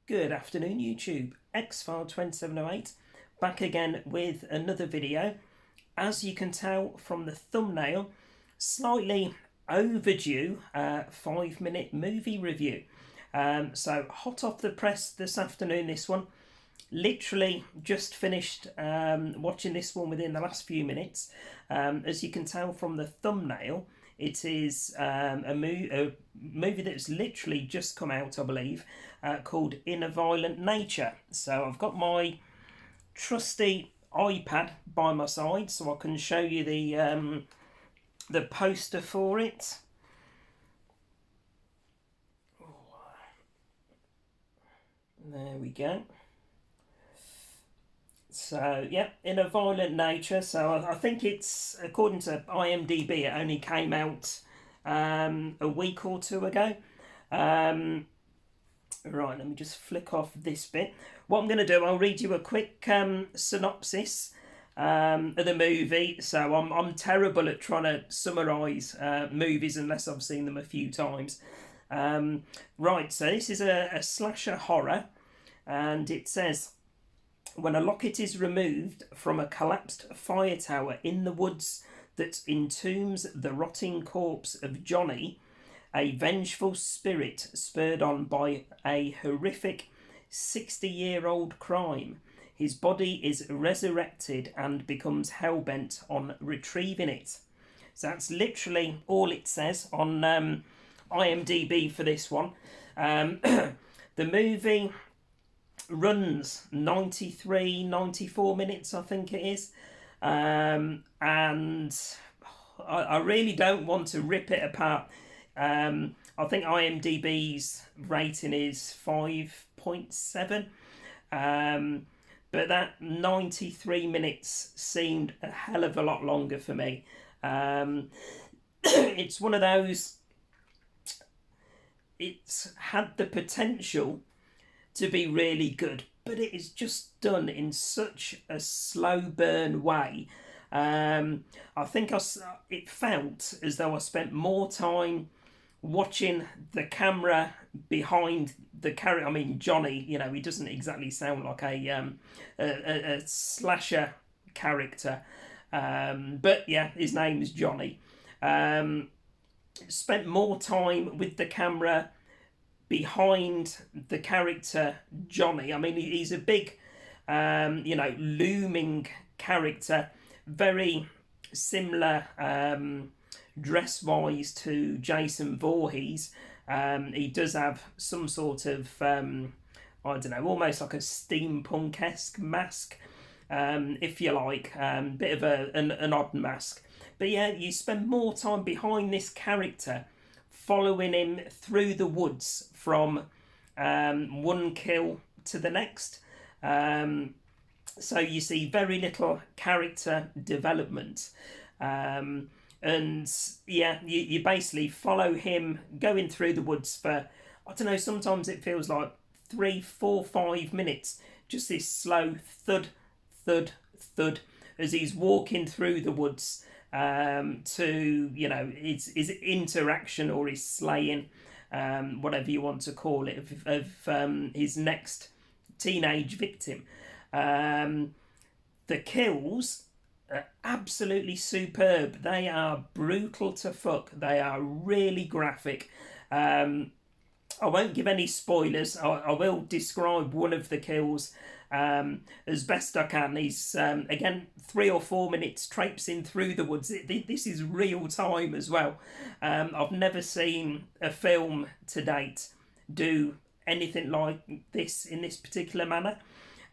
Good afternoon, YouTube. Xfile2708 back again with another video. As you can tell from the thumbnail, slightly overdue 5-minute movie review. So hot off the press this afternoon, this one. Literally just finished watching this one within the last few minutes. As you can tell from the thumbnail, it is a movie that's literally just come out, I believe, called In a Violent Nature. So I've got my trusty iPad by my side so I can show you the poster for it. There we go. So, yeah, In a Violent Nature. So I think it's, according to IMDb, it only came out a week or two ago. Right, let me just flick off this bit. What I'm going to do, I'll read you a quick synopsis of the movie. So I'm terrible at trying to summarise movies unless I've seen them a few times. Right, so this is a slasher horror, and it says, when a locket is removed from a collapsed fire tower in the woods that entombs the rotting corpse of Johnny, a vengeful spirit spurred on by a horrific 60-year-old crime, his body is resurrected and becomes hell-bent on retrieving it. So that's literally all it says on IMDb for this one. The movie runs 94 minutes, I think it is, and I really don't want to rip it apart. I think IMDb's rating is 5.7, but that 93 minutes seemed a hell of a lot longer for me. It's one of those, it's had the potential to be really good, but it is just done in such a slow burn way. I think it felt as though I spent more time watching the camera behind the character. I mean, Johnny, you know, he doesn't exactly sound like a slasher character, but yeah, his name is Johnny. Spent more time with the camera behind the character Johnny. I mean, he's a big, looming character, very similar dress-wise to Jason Voorhees. He does have some sort of, almost like a steampunk-esque mask, if you like, bit of an odd mask. But yeah, you spend more time behind this character, following him through the woods from one kill to the next. So you see very little character development. And yeah, you basically follow him going through the woods for, I don't know, sometimes it feels like 3, 4, 5 minutes. Just this slow thud, thud, thud as he's walking through the woods. To, you know, his interaction or his slaying, whatever you want to call it, of his next teenage victim. The kills are absolutely superb. They are brutal to fuck. They are really graphic. I won't give any spoilers. I will describe one of the kills as best I can. He's again 3 or 4 minutes traipsing through the woods. This is real time as well. I've never seen a film to date do anything like this in this particular manner.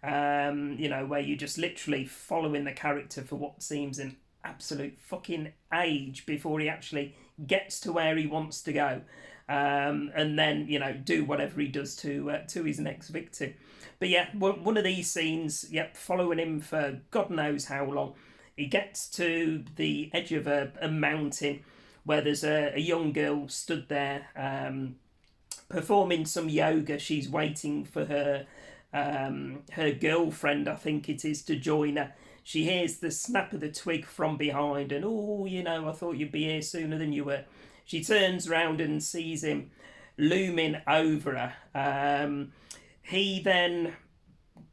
Where you're just literally following the character for what seems an absolute fucking age before he actually gets to where he wants to go. And then, you know, do whatever he does to his next victim. But yeah, one of these scenes, yep, following him for God knows how long. He gets to the edge of a mountain where there's a young girl stood there performing some yoga. She's waiting for her girlfriend, I think it is, to join her. She hears the snap of the twig from behind and, oh, you know, I thought you'd be here sooner than you were. She turns round and sees him looming over her. he then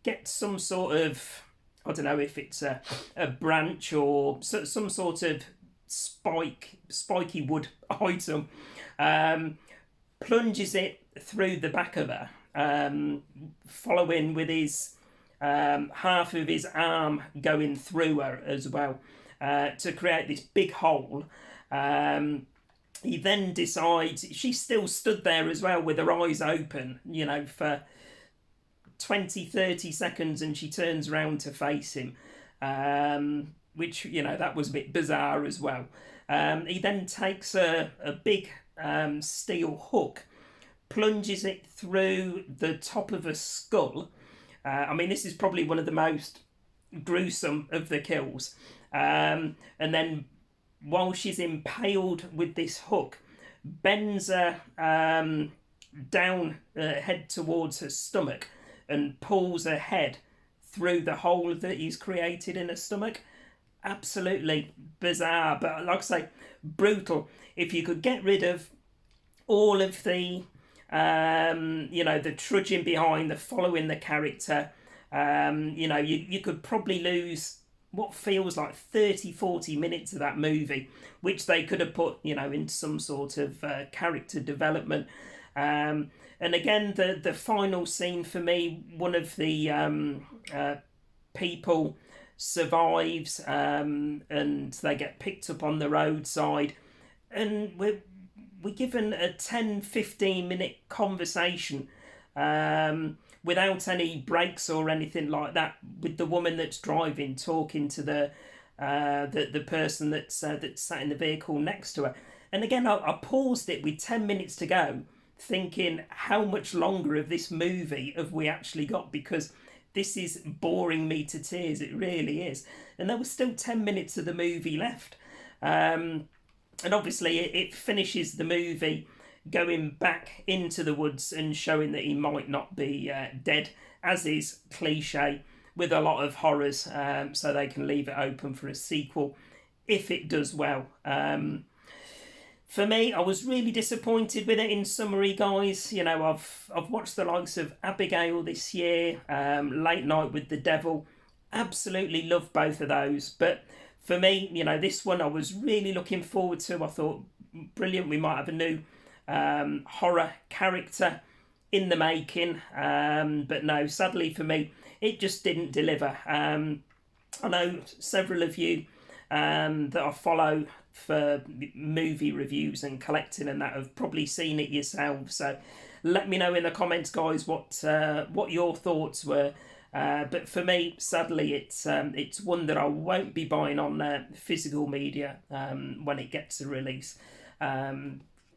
gets some sort of, I don't know if it's a branch or some sort of spiky wood item, plunges it through the back of her, following with his half of his arm going through her as well, to create this big hole. He then decides, she still stood there as well with her eyes open, you know, for 20-30 seconds, and she turns around to face him, which, you know, that was a bit bizarre as well. He then takes a big steel hook, plunges it through the top of a skull. I mean, this is probably one of the most gruesome of the kills. And then, while she's impaled with this hook, bends her down, head towards her stomach, and pulls her head through the hole that he's created in her stomach. Absolutely bizarre, but like I say, brutal. If you could get rid of all of the, you know, the trudging behind, the following the character, you know, you could probably lose what feels like 30-40 minutes of that movie, which they could have put, you know, into some sort of character development. And again, the final scene for me, one of the people survives, and they get picked up on the roadside, and we're given a 10-15 minute conversation, without any breaks or anything like that, with the woman that's driving talking to the person that's sat in the vehicle next to her. And again, I paused it with 10 minutes to go, thinking, how much longer of this movie have we actually got? Because this is boring me to tears, it really is. And there was still 10 minutes of the movie left. And obviously it finishes the movie going back into the woods and showing that he might not be dead, as is cliche with a lot of horrors, so they can leave it open for a sequel if it does well. For me, I was really disappointed with it. In summary, guys, you know, I've watched the likes of Abigail this year, Late Night with the Devil. Absolutely love both of those. But for me, you know, this one I was really looking forward to. I thought, brilliant, we might have a new horror character in the making. But no, sadly for me, it just didn't deliver. I know several of you that I follow for movie reviews and collecting and that have probably seen it yourselves, so let me know in the comments, guys, what your thoughts were. But for me, sadly, it's one that I won't be buying on physical media when it gets a release.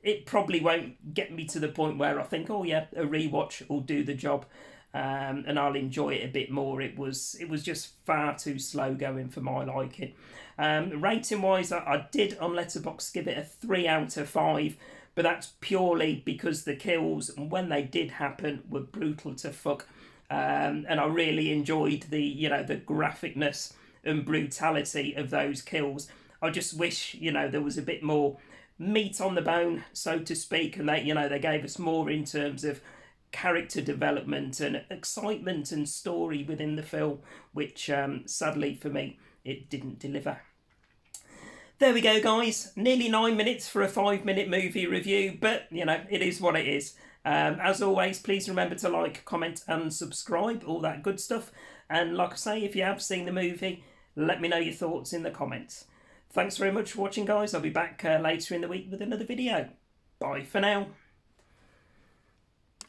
It probably won't get me to the point where I think, oh yeah, a rewatch will do the job, and I'll enjoy it a bit more. It was just far too slow going for my liking. Rating wise, I did on Letterboxd give it a 3 out of 5, but that's purely because the kills, when they did happen, were brutal to fuck. And I really enjoyed the, you know, the graphicness and brutality of those kills. I just wish, you know, there was a bit more meat on the bone, so to speak, and they, you know, they gave us more in terms of character development and excitement and story within the film, which sadly for me, it didn't deliver. There we go, guys. Nearly 9 minutes for a 5-minute movie review, but, you know, it is what it is. As always, please remember to like, comment and subscribe, all that good stuff. And like I say, if you have seen the movie, let me know your thoughts in the comments. Thanks very much for watching, guys. I'll be back later in the week with another video. Bye for now.